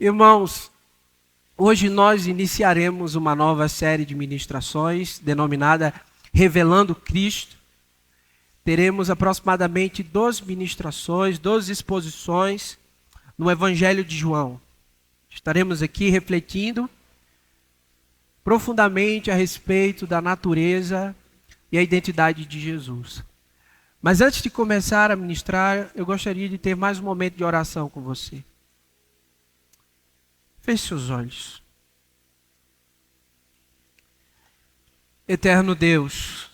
Irmãos, hoje nós iniciaremos uma nova série de ministrações denominada Revelando Cristo. Teremos aproximadamente 12 ministrações, 12 exposições no Evangelho de João. Estaremos aqui refletindo profundamente a respeito da natureza e a identidade de Jesus. Mas antes de começar a ministrar, eu gostaria de ter mais um momento de oração com você. Feche seus olhos. Eterno Deus,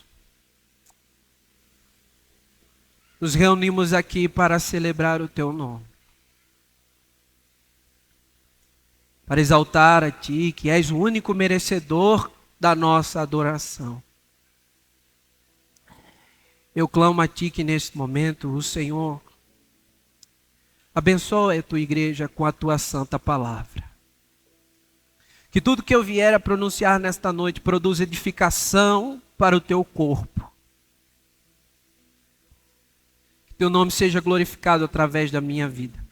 nos reunimos aqui para celebrar o Teu nome. Para exaltar a Ti, que és o único merecedor da nossa adoração. Eu clamo a Ti que neste momento o Senhor abençoe a Tua igreja com a Tua santa palavra. Que tudo que eu vier a pronunciar nesta noite produza edificação para o Teu corpo. Que Teu nome seja glorificado através da minha vida.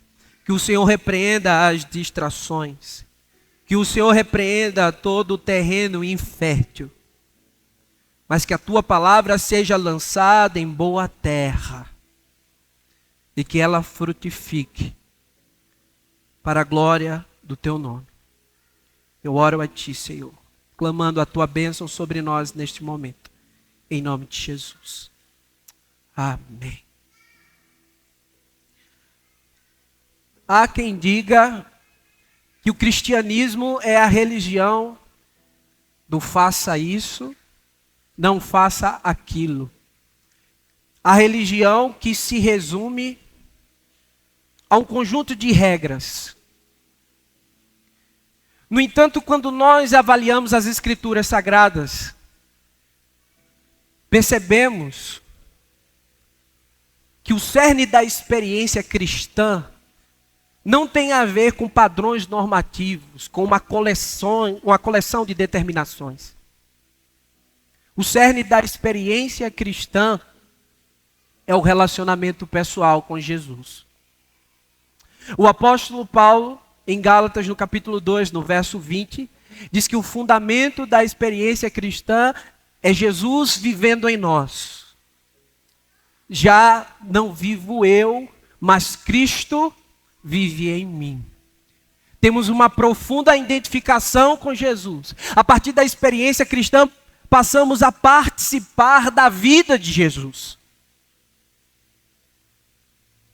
Que o Senhor repreenda as distrações. Que o Senhor repreenda todo o terreno infértil. Mas que a Tua palavra seja lançada em boa terra. E que ela frutifique para a glória do Teu nome. Eu oro a Ti, Senhor, clamando a Tua bênção sobre nós neste momento. Em nome de Jesus. Amém. Há quem diga que o cristianismo é a religião do faça isso, não faça aquilo. A religião que se resume a um conjunto de regras. No entanto, quando nós avaliamos as Escrituras Sagradas, percebemos que o cerne da experiência cristã não tem a ver com padrões normativos, com uma coleção de determinações. O cerne da experiência cristã é o relacionamento pessoal com Jesus. O apóstolo Paulo, em Gálatas, no capítulo 2, no verso 20, diz que o fundamento da experiência cristã é Jesus vivendo em nós. Já não vivo eu, mas Cristo vive em mim. Temos uma profunda identificação com Jesus. A partir da experiência cristã, passamos a participar da vida de Jesus.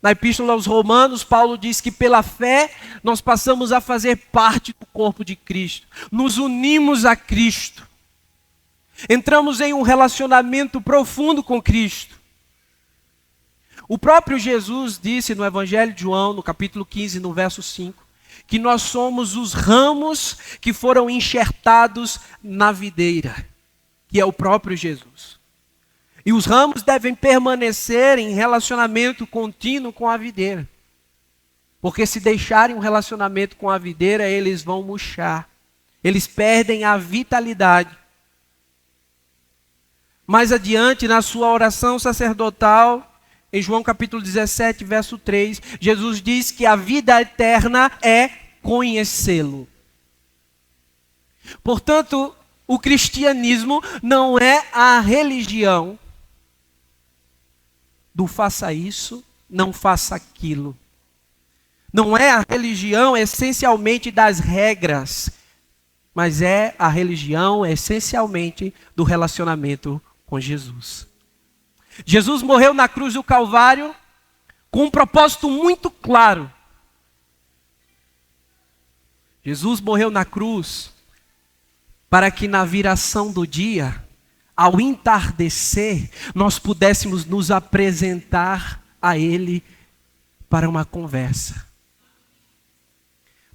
Na Epístola aos Romanos, Paulo diz que pela fé nós passamos a fazer parte do corpo de Cristo. Nos unimos a Cristo. Entramos em um relacionamento profundo com Cristo. O próprio Jesus disse no Evangelho de João, no capítulo 15, no verso 5, que nós somos os ramos que foram enxertados na videira, que é o próprio Jesus. E os ramos devem permanecer em relacionamento contínuo com a videira. Porque se deixarem um relacionamento com a videira, eles vão murchar. Eles perdem a vitalidade. Mais adiante, na sua oração sacerdotal, em João capítulo 17, verso 3, Jesus diz que a vida eterna é conhecê-lo. Portanto, o cristianismo não é a religião do faça isso, não faça aquilo. Não é a religião essencialmente das regras, mas é a religião essencialmente do relacionamento com Jesus. Jesus morreu na cruz do Calvário com um propósito muito claro. Jesus morreu na cruz para que na viração do dia, ao entardecer, nós pudéssemos nos apresentar a Ele para uma conversa.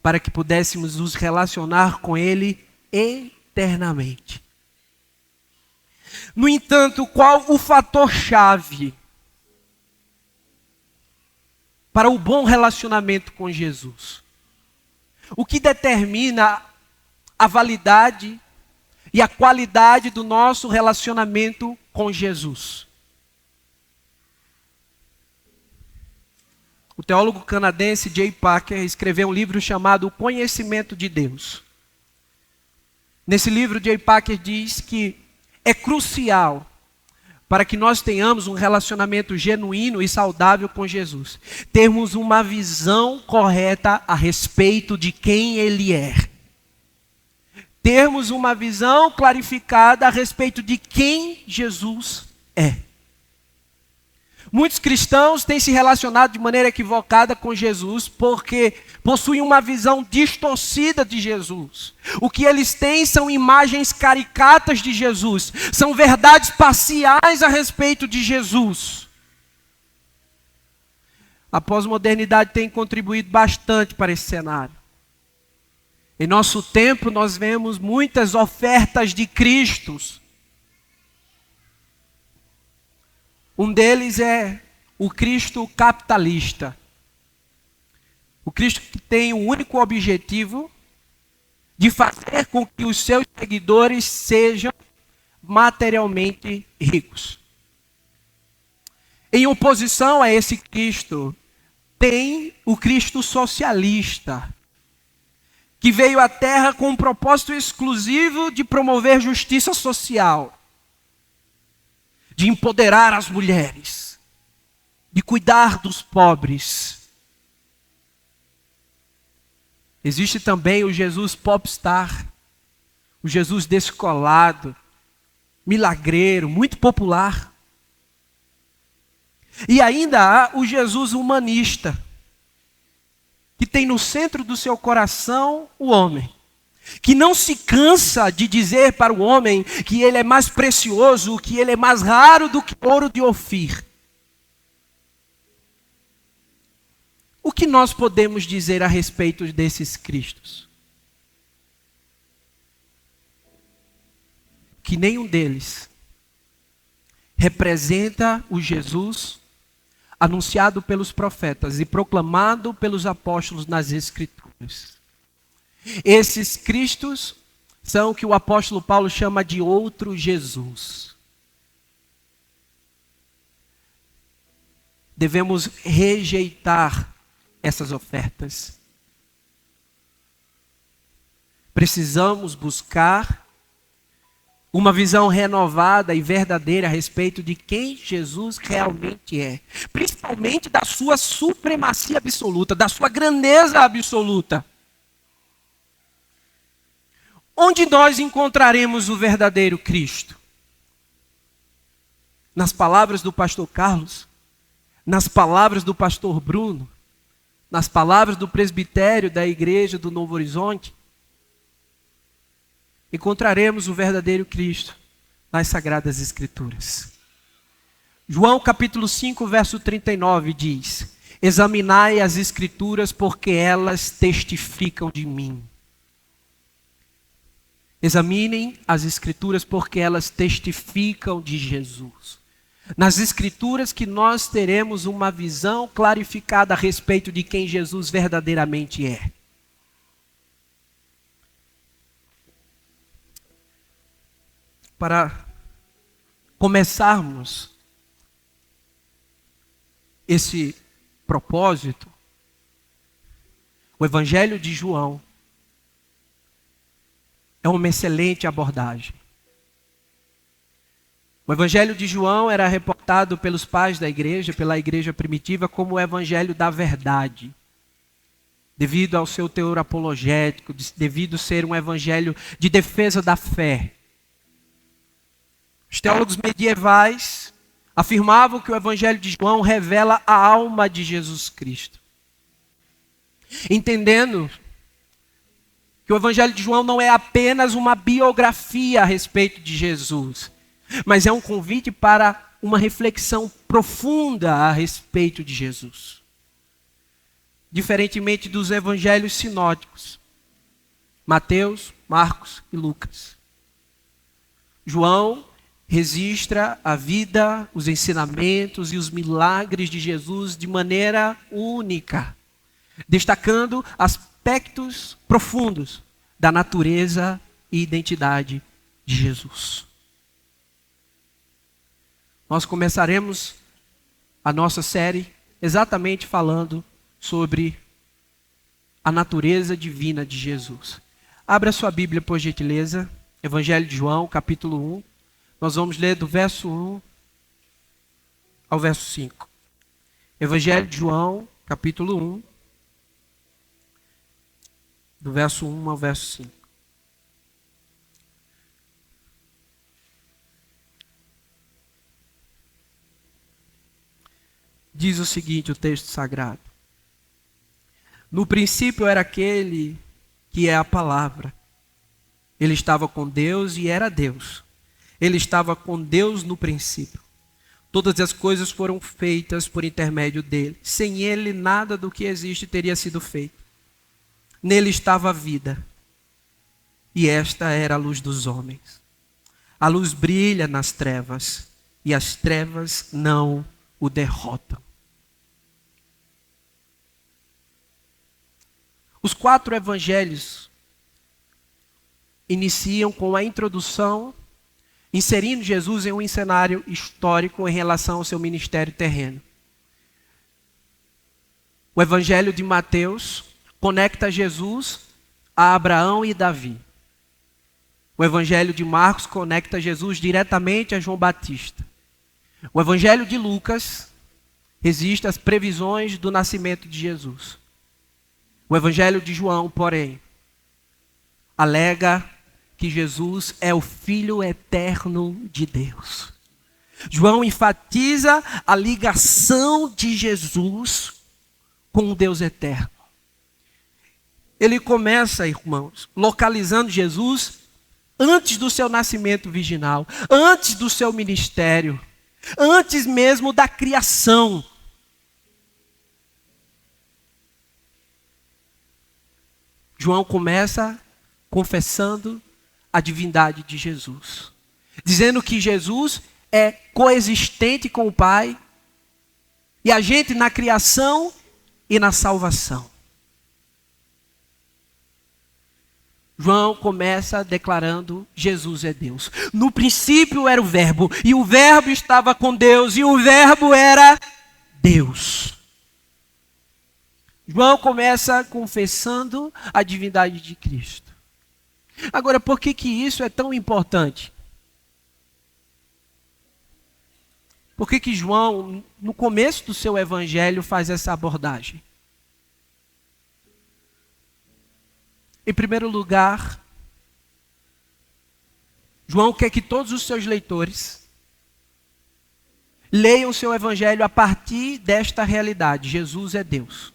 Para que pudéssemos nos relacionar com Ele eternamente. No entanto, qual o fator-chave para o bom relacionamento com Jesus? O que determina a validade e a qualidade do nosso relacionamento com Jesus? O O teólogo canadense J. Packer escreveu um livro chamado O Conhecimento de Deus. Nesse livro, J. Packer diz que é crucial para que nós tenhamos um relacionamento genuíno e saudável com Jesus, termos uma visão correta a respeito de quem Ele é. Termos uma visão clarificada a respeito de quem Jesus é. Muitos cristãos têm se relacionado de maneira equivocada com Jesus porque possuem uma visão distorcida de Jesus. O que eles têm são imagens caricatas de Jesus, são verdades parciais a respeito de Jesus. A pós-modernidade tem contribuído bastante para esse cenário. Em nosso tempo, nós vemos muitas ofertas de Cristos. Um deles é o Cristo capitalista. O Cristo que tem o único objetivo de fazer com que os seus seguidores sejam materialmente ricos. Em oposição a esse Cristo, tem o Cristo socialista, que veio à Terra com um propósito exclusivo de promover justiça social, de empoderar as mulheres, de cuidar dos pobres. Existe também o Jesus popstar, o Jesus descolado, milagreiro, muito popular. E ainda há o Jesus humanista, que tem no centro do seu coração o homem, que não se cansa de dizer para o homem que ele é mais precioso, que ele é mais raro do que ouro de Ofir. O que nós podemos dizer a respeito desses Cristos? Que nenhum deles representa o Jesus anunciado pelos profetas e proclamado pelos apóstolos nas Escrituras. Esses Cristos são o que o apóstolo Paulo chama de outro Jesus. Devemos rejeitar essas ofertas. Precisamos buscar uma visão renovada e verdadeira a respeito de quem Jesus realmente é. Principalmente da sua supremacia absoluta, da sua grandeza absoluta. Onde nós encontraremos o verdadeiro Cristo? Nas palavras do pastor Carlos? Nas palavras do pastor Bruno? Nas palavras do presbitério da igreja do Novo Horizonte? Encontraremos o verdadeiro Cristo nas Sagradas Escrituras. João capítulo 5, verso 39 diz: examinai as Escrituras porque elas testificam de mim. Examinem as Escrituras porque elas testificam de Jesus. Nas Escrituras que nós teremos uma visão clarificada a respeito de quem Jesus verdadeiramente é. Para começarmos esse propósito, o Evangelho de João é uma excelente abordagem. O Evangelho de João era reportado pelos pais da igreja, pela igreja primitiva, como o Evangelho da verdade. Devido ao seu teor apologético, devido ser um evangelho de defesa da fé. Os teólogos medievais afirmavam que o Evangelho de João revela a alma de Jesus Cristo. Entendendo que o Evangelho de João não é apenas uma biografia a respeito de Jesus, mas é um convite para uma reflexão profunda a respeito de Jesus. Diferentemente dos evangelhos sinóticos, Mateus, Marcos e Lucas. João registra a vida, os ensinamentos e os milagres de Jesus de maneira única, destacando aspectos profundos da natureza e identidade de Jesus. Nós começaremos a nossa série exatamente falando sobre a natureza divina de Jesus. Abra sua Bíblia, por gentileza. Evangelho de João, capítulo 1. Nós vamos ler do verso 1 ao verso 5. Evangelho de João, capítulo 1, do verso 1 ao verso 5. Diz o seguinte, o texto sagrado. No princípio era aquele que é a palavra. Ele estava com Deus e era Deus. Ele estava com Deus no princípio. Todas as coisas foram feitas por intermédio dele. Sem ele, nada do que existe teria sido feito. Nele estava a vida. E esta era a luz dos homens. A luz brilha nas trevas. E as trevas não o derrotam. Os 4 evangelhos iniciam com a introdução, inserindo Jesus em um cenário histórico em relação ao seu ministério terreno. O evangelho de Mateus conecta Jesus a Abraão e Davi. O evangelho de Marcos conecta Jesus diretamente a João Batista. O evangelho de Lucas registra as previsões do nascimento de Jesus. O evangelho de João, porém, alega que Jesus é o Filho eterno de Deus. João enfatiza a ligação de Jesus com o Deus eterno. Ele começa, irmãos, localizando Jesus antes do seu nascimento virginal, antes do seu ministério, antes mesmo da criação. João começa confessando a divindade de Jesus, dizendo que Jesus é coexistente com o Pai e agente na criação e na salvação. João começa declarando: Jesus é Deus. No princípio era o Verbo, e o Verbo estava com Deus, e o Verbo era Deus. João começa confessando a divindade de Cristo. Agora, por que isso é tão importante? Por que João, no começo do seu evangelho, faz essa abordagem? Em primeiro lugar, João quer que todos os seus leitores leiam o seu evangelho a partir desta realidade: Jesus é Deus.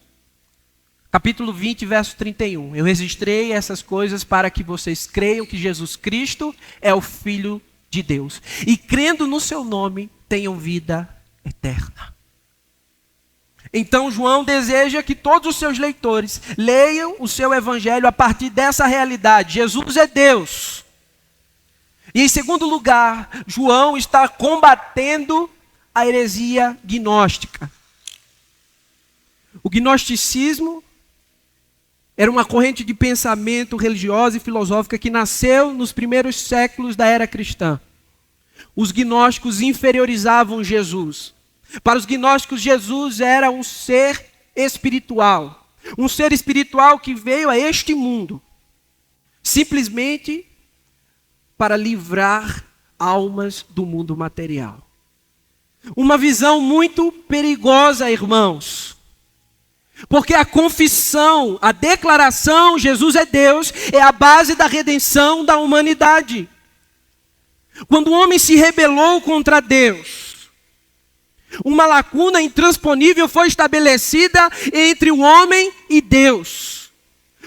Capítulo 20, verso 31. Eu registrei essas coisas para que vocês creiam que Jesus Cristo é o Filho de Deus. E crendo no seu nome, tenham vida eterna. Então João deseja que todos os seus leitores leiam o seu evangelho a partir dessa realidade: Jesus é Deus. E em segundo lugar, João está combatendo a heresia gnóstica. O gnosticismo era uma corrente de pensamento religiosa e filosófica que nasceu nos primeiros séculos da era cristã. Os gnósticos inferiorizavam Jesus. Para os gnósticos, Jesus era um ser espiritual. Um ser espiritual que veio a este mundo simplesmente para livrar almas do mundo material. Uma visão muito perigosa, irmãos. Porque a confissão, a declaração, Jesus é Deus, é a base da redenção da humanidade. Quando o homem se rebelou contra Deus, uma lacuna intransponível foi estabelecida entre o homem e Deus.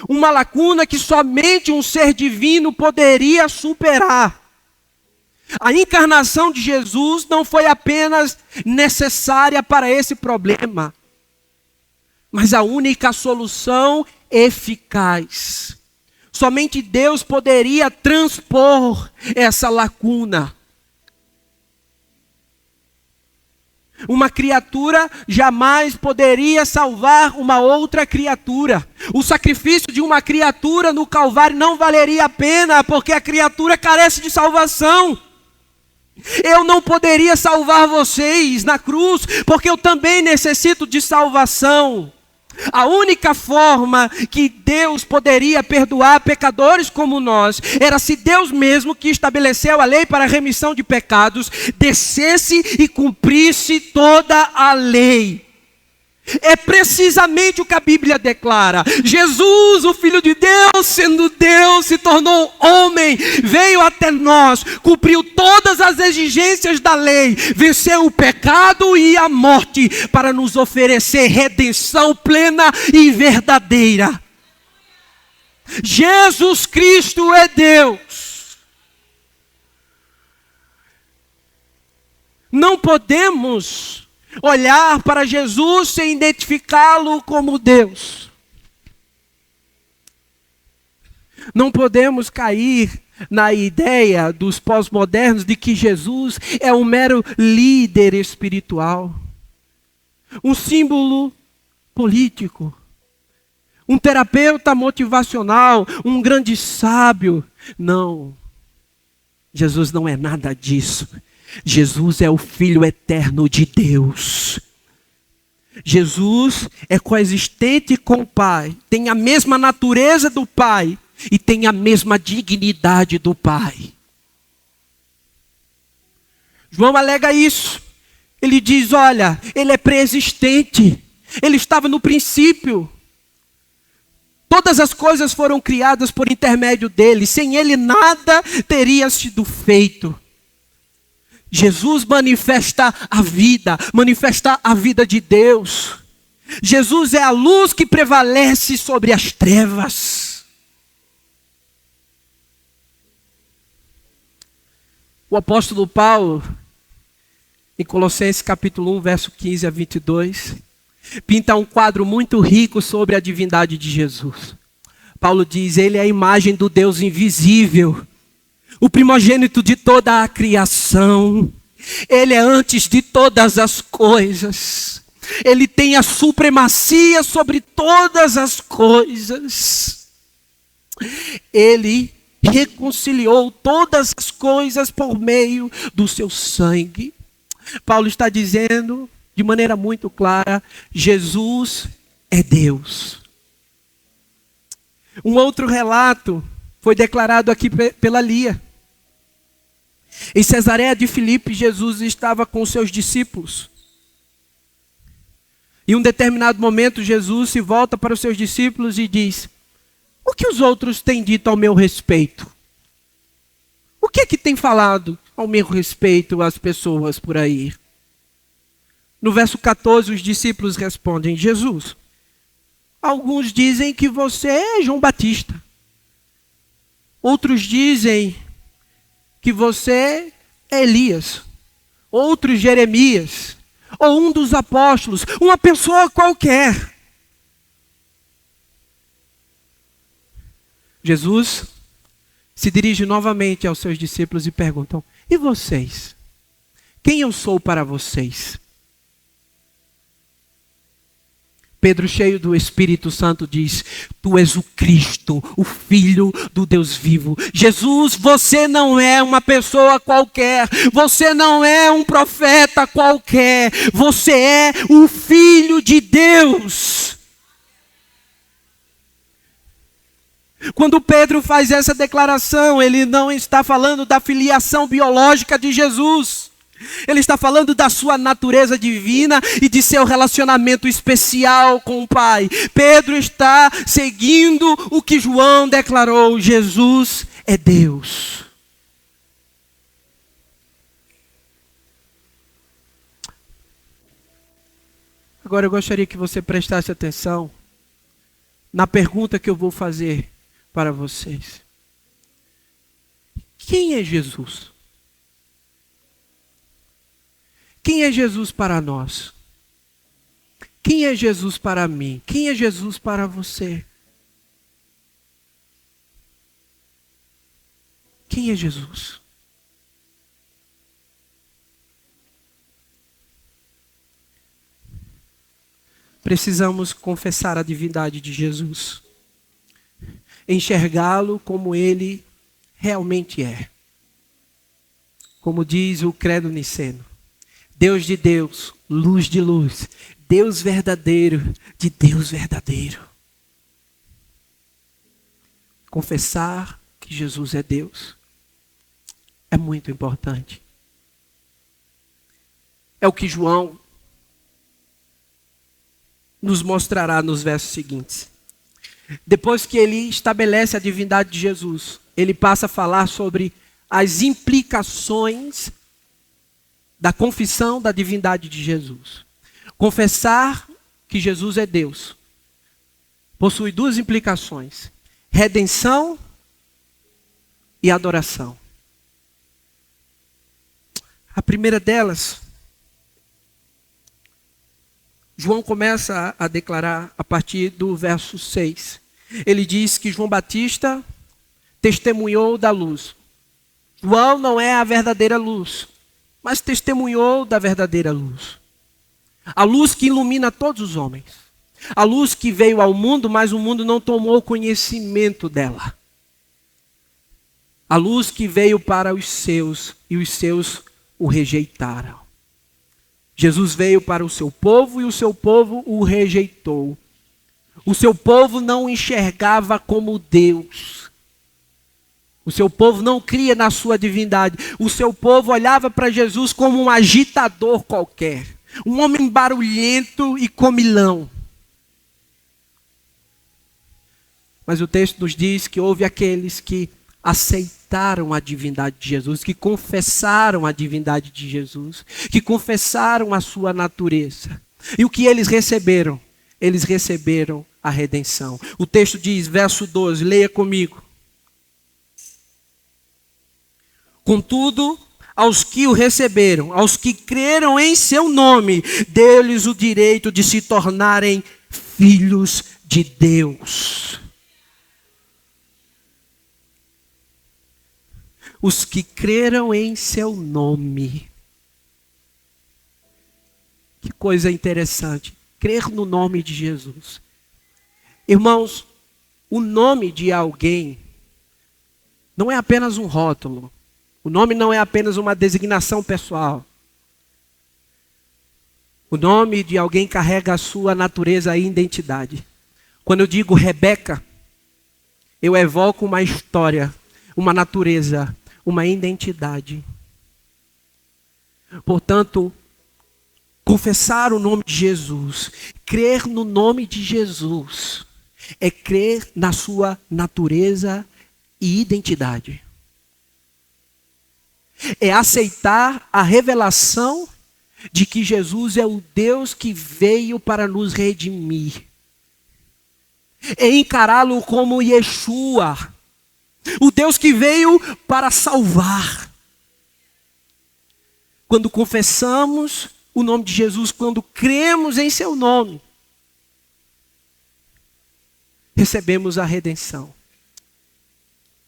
Uma lacuna que somente um ser divino poderia superar. A encarnação de Jesus não foi apenas necessária para esse problema, mas a única solução eficaz. Somente Deus poderia transpor essa lacuna. Uma criatura jamais poderia salvar uma outra criatura. O sacrifício de uma criatura no Calvário não valeria a pena, porque a criatura carece de salvação. Eu não poderia salvar vocês na cruz, porque eu também necessito de salvação. A única forma que Deus poderia perdoar pecadores como nós era se Deus mesmo, que estabeleceu a lei para a remissão de pecados, descesse e cumprisse toda a lei. É precisamente o que a Bíblia declara. Jesus, o Filho de Deus, sendo Deus, se tornou homem, veio até nós, cumpriu todas as exigências da lei, venceu o pecado e a morte, para nos oferecer redenção plena e verdadeira. Jesus Cristo é Deus. Não podemos olhar para Jesus sem identificá-lo como Deus. Não podemos cair na ideia dos pós-modernos de que Jesus é um mero líder espiritual, um símbolo político, um terapeuta motivacional, um grande sábio. Não, Jesus não é nada disso. Jesus é o Filho eterno de Deus. Jesus é coexistente com o Pai, tem a mesma natureza do Pai e tem a mesma dignidade do Pai. João alega isso. Ele diz, olha, ele é pré-existente, ele estava no princípio. Todas as coisas foram criadas por intermédio dele, sem ele nada teria sido feito. Jesus manifesta a vida de Deus. Jesus é a luz que prevalece sobre as trevas. O apóstolo Paulo, em Colossenses capítulo 1, verso 15 a 22, pinta um quadro muito rico sobre a divindade de Jesus. Paulo diz, ele é a imagem do Deus invisível, o primogênito de toda a criação. Ele é antes de todas as coisas. Ele tem a supremacia sobre todas as coisas. Ele reconciliou todas as coisas por meio do seu sangue. Paulo está dizendo de maneira muito clara, Jesus é Deus. Um outro relato foi declarado aqui pela Lia. Em Cesareia de Filipe, Jesus estava com seus discípulos. Em um determinado momento, Jesus se volta para os seus discípulos e diz, o que os outros têm dito ao meu respeito? O que é que tem falado ao meu respeito as pessoas por aí? No verso 14, os discípulos respondem, Jesus, alguns dizem que você é João Batista. Outros dizem que você é Elias, outros Jeremias, ou um dos apóstolos, uma pessoa qualquer. Jesus se dirige novamente aos seus discípulos e perguntam, e vocês? Quem eu sou para vocês? Pedro, cheio do Espírito Santo, diz, tu és o Cristo, o Filho do Deus vivo. Jesus, você não é uma pessoa qualquer, você não é um profeta qualquer, você é o Filho de Deus. Quando Pedro faz essa declaração, ele não está falando da filiação biológica de Jesus. Ele está falando da sua natureza divina e de seu relacionamento especial com o Pai. Pedro está seguindo o que João declarou: Jesus é Deus. Agora eu gostaria que você prestasse atenção na pergunta que eu vou fazer para vocês. Quem é Jesus? Quem é Jesus para nós? Quem é Jesus para mim? Quem é Jesus para você? Quem é Jesus? Precisamos confessar a divindade de Jesus. Enxergá-lo como ele realmente é. Como diz o credo niceno. Deus de Deus, luz de luz, Deus verdadeiro, de Deus verdadeiro. Confessar que Jesus é Deus é muito importante. É o que João nos mostrará nos versos seguintes. Depois que ele estabelece a divindade de Jesus, ele passa a falar sobre as implicações da confissão da divindade de Jesus. Confessar que Jesus é Deus possui duas implicações: redenção e adoração. A primeira delas, João começa a declarar a partir do verso 6. Ele diz que João Batista testemunhou da luz. João não é a verdadeira luz, mas testemunhou da verdadeira luz. A luz que ilumina todos os homens. A luz que veio ao mundo, mas o mundo não tomou conhecimento dela. A luz que veio para os seus, e os seus o rejeitaram. Jesus veio para o seu povo e o seu povo o rejeitou. O seu povo não o enxergava como Deus. O seu povo não cria na sua divindade. O seu povo olhava para Jesus como um agitador qualquer. Um homem barulhento e comilão. Mas o texto nos diz que houve aqueles que aceitaram a divindade de Jesus, que confessaram a divindade de Jesus, que confessaram a sua natureza. E o que eles receberam? Eles receberam a redenção. O texto diz, verso 12, leia comigo. Contudo, aos que o receberam, aos que creram em seu nome, deu-lhes o direito de se tornarem filhos de Deus. Os que creram em seu nome. Que coisa interessante. Crer no nome de Jesus. Irmãos, o nome de alguém não é apenas um rótulo. O nome não é apenas uma designação pessoal. O nome de alguém carrega a sua natureza e identidade. Quando eu digo Rebeca, eu evoco uma história, uma natureza, uma identidade. Portanto, confessar o nome de Jesus, crer no nome de Jesus, é crer na sua natureza e identidade. É aceitar a revelação de que Jesus é o Deus que veio para nos redimir. É encará-lo como Yeshua, o Deus que veio para salvar. Quando confessamos o nome de Jesus, quando cremos em seu nome, recebemos a redenção.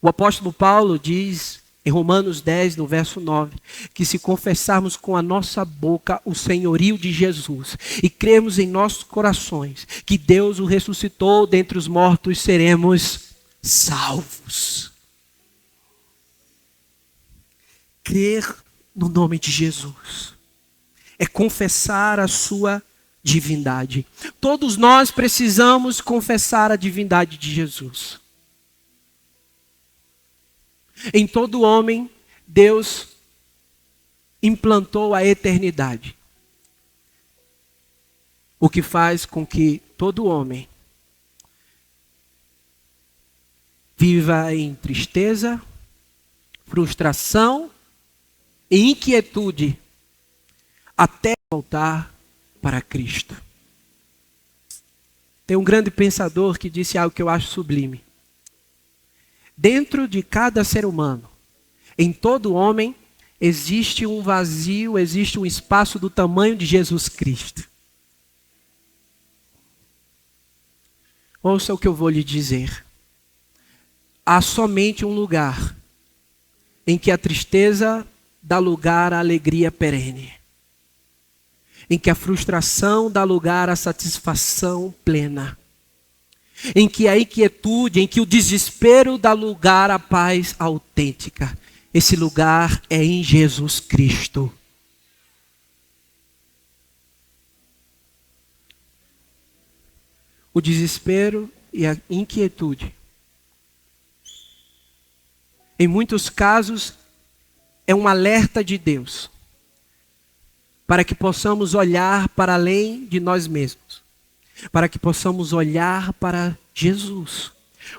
O apóstolo Paulo diz em Romanos 10, no verso 9, que se confessarmos com a nossa boca o senhorio de Jesus e crermos em nossos corações que Deus o ressuscitou dentre os mortos, seremos salvos. Crer no nome de Jesus é confessar a sua divindade. Todos nós precisamos confessar a divindade de Jesus. Em todo homem, Deus implantou a eternidade. O que faz com que todo homem viva em tristeza, frustração e inquietude até voltar para Cristo. Tem um grande pensador que disse algo que eu acho sublime. Dentro de cada ser humano, em todo homem, existe um vazio, existe um espaço do tamanho de Jesus Cristo. Ouça o que eu vou lhe dizer. Há somente um lugar em que a tristeza dá lugar à alegria perene. Em que a frustração dá lugar à satisfação plena. Em que a inquietude, em que o desespero dá lugar à paz autêntica. Esse lugar é em Jesus Cristo. o desespero e a inquietude. Em muitos casos, é um alerta de Deus para que possamos olhar para além de nós mesmos, para que possamos olhar para Jesus,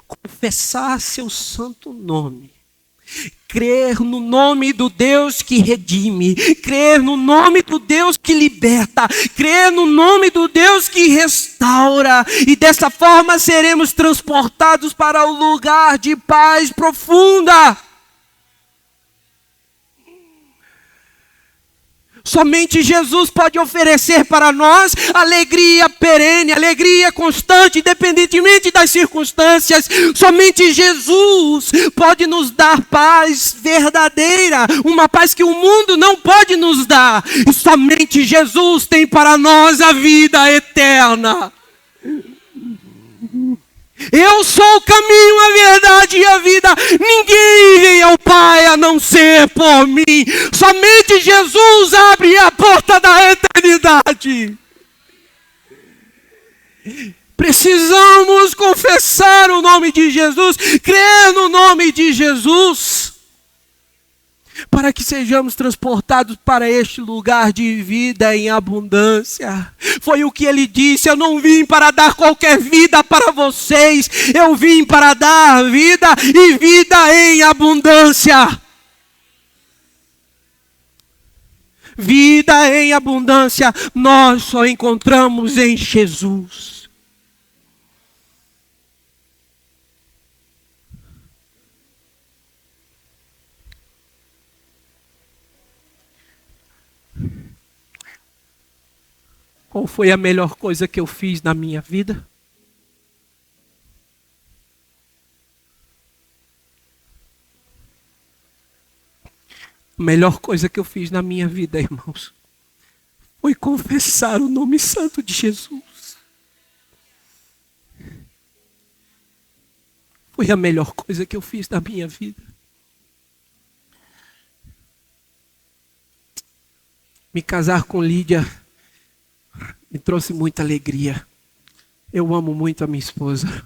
confessar seu santo nome, crer no nome do Deus que redime, crer no nome do Deus que liberta, crer no nome do Deus que restaura, e dessa forma seremos transportados para o lugar de paz profunda. Somente Jesus pode oferecer para nós alegria perene, alegria constante, independentemente das circunstâncias. Somente Jesus pode nos dar paz verdadeira, uma paz que o mundo não pode nos dar. E somente Jesus tem para nós a vida eterna. Eu sou o caminho, a verdade e a vida. Ninguém vem ao Pai a não ser por mim. Somente Jesus abre a porta da eternidade. Precisamos confessar o nome de Jesus, crer no nome de Jesus, para que sejamos transportados para este lugar de vida em abundância. Foi o que ele disse: eu não vim para dar qualquer vida para vocês, eu vim para dar vida e vida em abundância. Vida em abundância nós só encontramos em Jesus. Qual foi a melhor coisa que eu fiz na minha vida? A melhor coisa que eu fiz na minha vida, irmãos, foi confessar o nome santo de Jesus. Foi a melhor coisa que eu fiz na minha vida. Me casar com Lídia me trouxe muita alegria. Eu amo muito a minha esposa.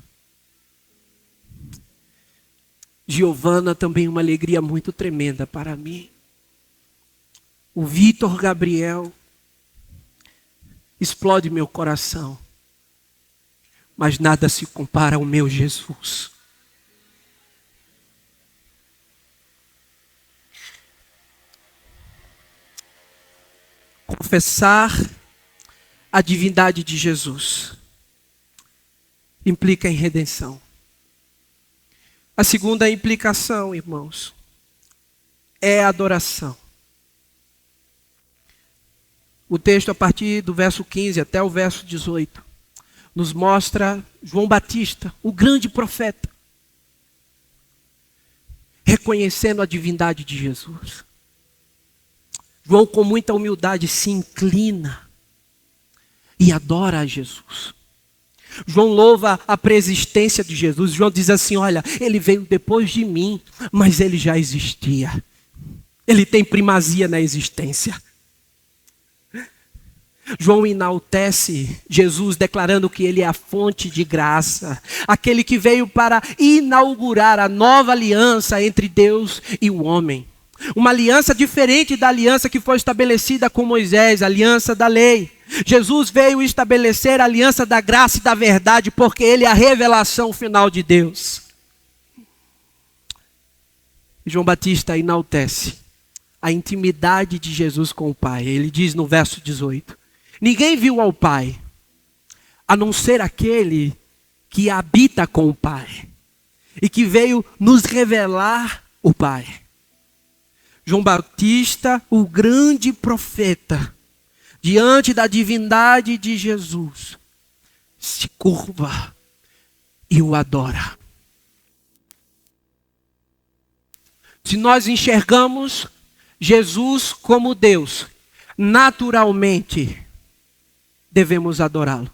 Giovana também uma alegria muito tremenda para mim. O Vitor Gabriel explode meu coração. Mas nada se compara ao meu Jesus. Confessar a divindade de Jesus implica em redenção. A segunda implicação, irmãos, é a adoração. O texto, a partir do verso 15 até o verso 18, nos mostra João Batista, o grande profeta, reconhecendo a divindade de Jesus. João, com muita humildade, se inclina e adora a Jesus. João louva a preexistência de Jesus. João diz assim: olha, ele veio depois de mim, mas ele já existia. Ele tem primazia na existência. João enaltece Jesus, declarando que ele é a fonte de graça, aquele que veio para inaugurar a nova aliança entre Deus e o homem. Uma aliança diferente da aliança que foi estabelecida com Moisés, a aliança da lei. Jesus veio estabelecer a aliança da graça e da verdade, porque ele é a revelação final de Deus. João Batista enaltece a intimidade de Jesus com o Pai. Ele diz no verso 18: ninguém viu ao Pai, a não ser aquele que habita com o Pai e que veio nos revelar o Pai. João Batista, o grande profeta, diante da divindade de Jesus, se curva e o adora. Se nós enxergamos Jesus como Deus, naturalmente devemos adorá-lo.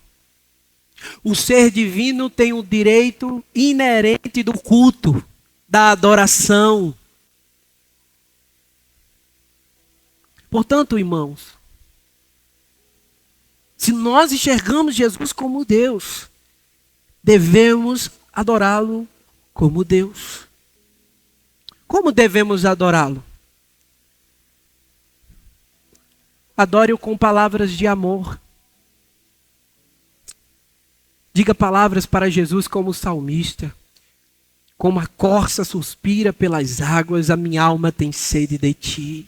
O ser divino tem o direito inerente do culto, da adoração. Portanto, irmãos, se nós enxergamos Jesus como Deus, devemos adorá-lo como Deus. Como devemos adorá-lo? Adore-o com palavras de amor. Diga palavras para Jesus como o salmista. Como a corça suspira pelas águas, a minha alma tem sede de ti.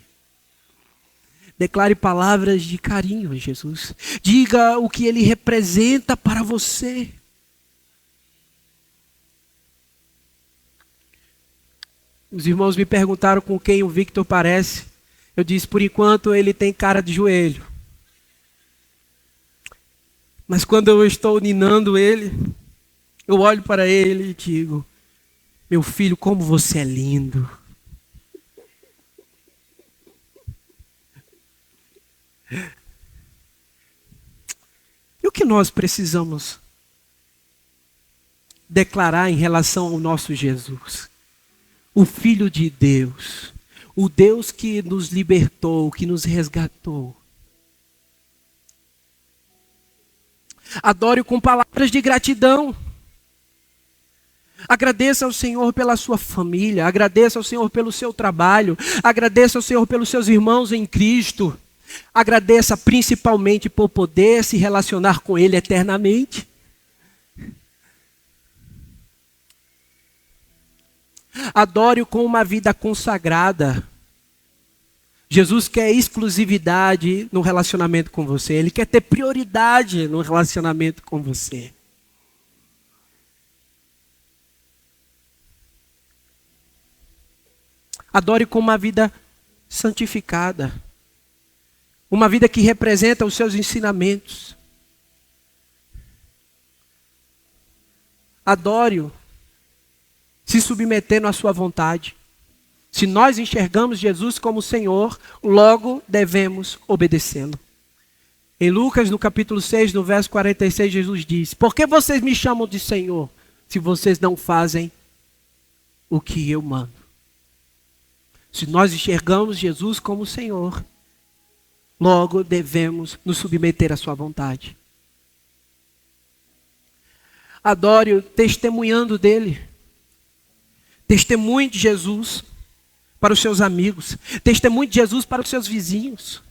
Declare palavras de carinho a Jesus. Diga o que ele representa para você. Os irmãos me perguntaram com quem o Victor parece. Eu disse, por enquanto ele tem cara de joelho. Mas quando eu estou ninando ele, eu olho para ele e digo, meu filho, como você é lindo. E o que nós precisamos declarar em relação ao nosso Jesus? O Filho de Deus, o Deus que nos libertou, que nos resgatou. Adore com palavras de gratidão. Agradeça ao Senhor pela sua família, agradeça ao Senhor pelo seu trabalho, agradeça ao Senhor pelos seus irmãos em Cristo. Agradeça principalmente por poder se relacionar com Ele eternamente. Adore-o com uma vida consagrada. Jesus quer exclusividade no relacionamento com você. Ele quer ter prioridade no relacionamento com você. Adore com uma vida santificada. Uma vida que representa os seus ensinamentos. Adore-o se submetendo à sua vontade. Se nós enxergamos Jesus como Senhor, logo devemos obedecê-lo. Em Lucas, no capítulo 6, no verso 46, Jesus diz, por que vocês me chamam de Senhor, se vocês não fazem o que eu mando? Se nós enxergamos Jesus como Senhor, logo devemos nos submeter à sua vontade. Adore-o testemunhando dele. Testemunhe de Jesus para os seus amigos. Testemunhe de Jesus para os seus vizinhos.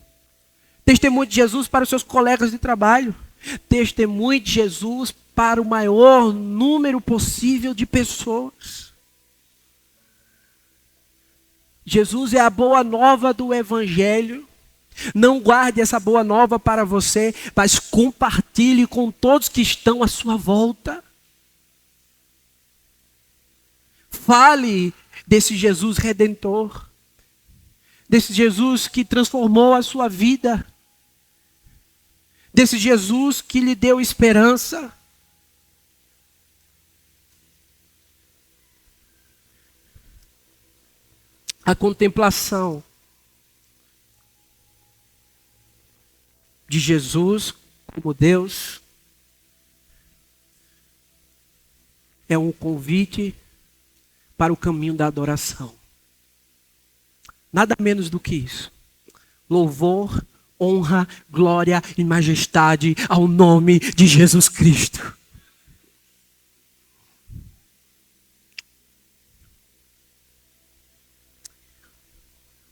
Testemunhe de Jesus para os seus colegas de trabalho. Testemunhe de Jesus para o maior número possível de pessoas. Jesus é a boa nova do Evangelho. Não guarde essa boa nova para você, mas compartilhe com todos que estão à sua volta. Fale desse Jesus redentor, desse Jesus que transformou a sua vida, desse Jesus que lhe deu esperança. A contemplação de Jesus como Deus é um convite para o caminho da adoração. Nada menos do que isso. Louvor, honra, glória e majestade ao nome de Jesus Cristo.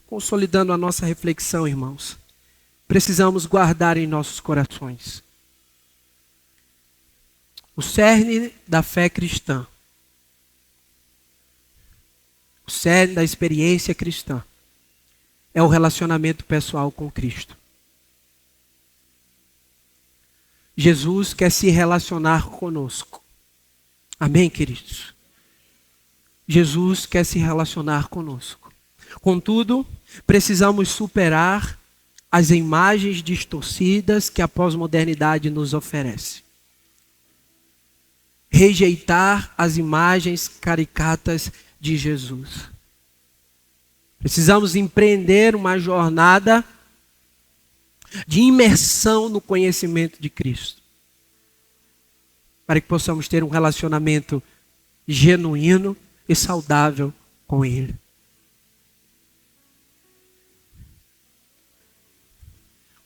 Consolidando a nossa reflexão, irmãos, precisamos guardar em nossos corações o cerne da fé cristã. O cerne da experiência cristã é o relacionamento pessoal com Cristo. Jesus quer se relacionar conosco. Amém, queridos? Jesus quer se relacionar conosco. Contudo, precisamos superar as imagens distorcidas que a pós-modernidade nos oferece. Rejeitar as imagens caricatas de Jesus. Precisamos empreender uma jornada de imersão no conhecimento de Cristo, para que possamos ter um relacionamento genuíno e saudável com Ele.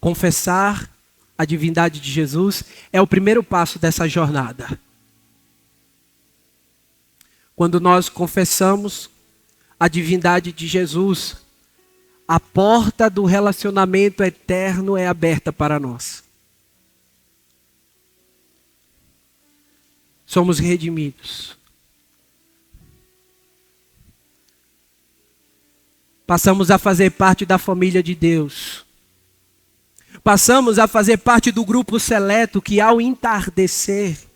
Confessar a divindade de Jesus é o primeiro passo dessa jornada. Quando nós confessamos a divindade de Jesus, a porta do relacionamento eterno é aberta para nós. Somos redimidos. Passamos a fazer parte da família de Deus. Passamos a fazer parte do grupo seleto que, ao entardecer,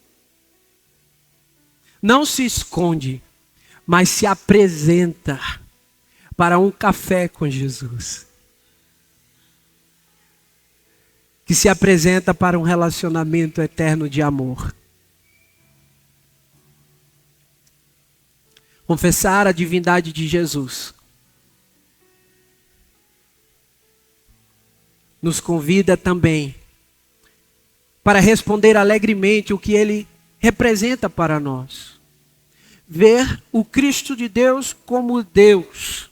não se esconde, mas se apresenta para um café com Jesus. Que se apresenta para um relacionamento eterno de amor. Confessar a divindade de Jesus nos convida também para responder alegremente o que Ele representa para nós. Ver o Cristo de Deus como Deus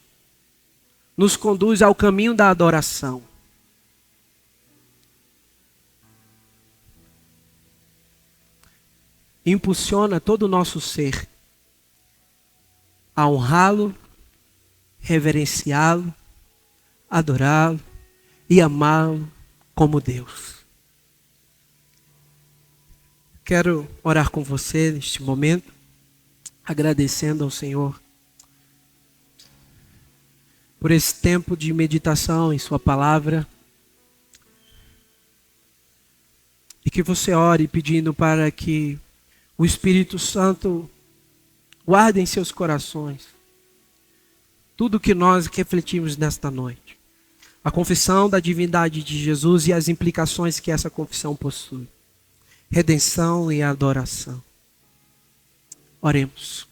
nos conduz ao caminho da adoração. Impulsiona todo o nosso ser a honrá-lo, reverenciá-lo, adorá-lo e amá-lo como Deus. Quero orar com você neste momento, agradecendo ao Senhor por esse tempo de meditação em sua palavra. E que você ore pedindo para que o Espírito Santo guarde em seus corações tudo o que nós refletimos nesta noite. A confissão da divindade de Jesus e as implicações que essa confissão possui. Redenção e adoração. Oremos.